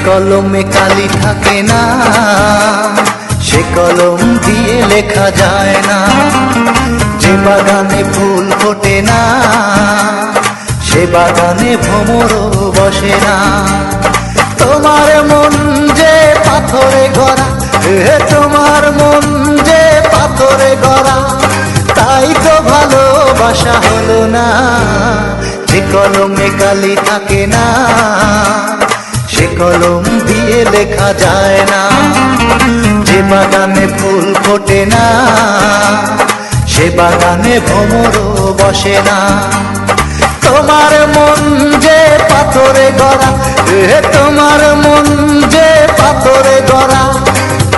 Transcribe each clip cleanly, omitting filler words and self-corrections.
কলমে কালি থাকে না, সে কলম দিয়ে লেখা যায় না। যে বাগানে ফুল ফোটে না, সে বাগানে ভ্রমরও বসে না। তোমার মন যে পাথরে গড়া, তোমার মন যে পাথরে গড়া, তাই তো ভালোবাসা হলো না। যে কলমে কালি থাকে না, সে কলম দিয়ে লেখা যায় না। যে বাগানে ফুল ফোটে না, সে বাগানে ভ্রমরও বসে না। তোমার মন যে পাথরে গড়া, তোমার মন যে পাথরে গড়া,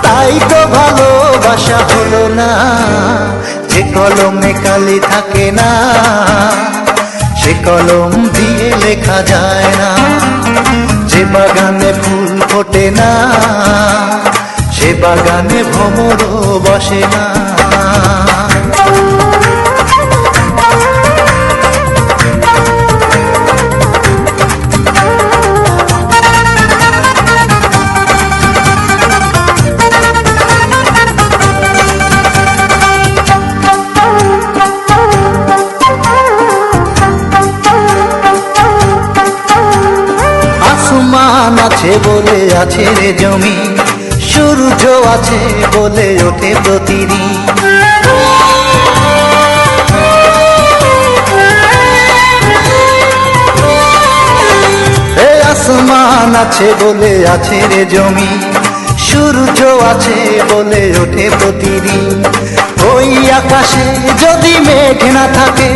তাই তো ভালোবাসা হলো না। যে কলমে কালি থাকে না, সে কলম দিয়ে লেখা যায় না। যে বাগানে ফুল ফোটে না, সে বাগানে ভ্রমরও বসে না। আসমান আছে বলে আছে রে জমি, সূর্য আছে বলে ওঠে প্রতিদিন। আসমান আছে বলে আছে রে জমি, সূর্য আছে বলে ওঠে প্রতিদিন। ওই আকাশে যদি মেঘ না থাকে,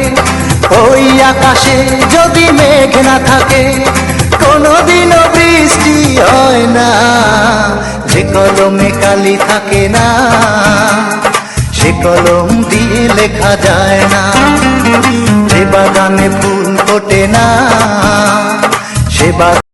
ওই আকাশে যদি মেঘ না থাকে, কোনদিনও বৃষ্টি হয় না। যে কলমে কালি থাকে না, সে কলম দিয়ে লেখা যায় না। যে বাগানে ফুল ফোটে না, সে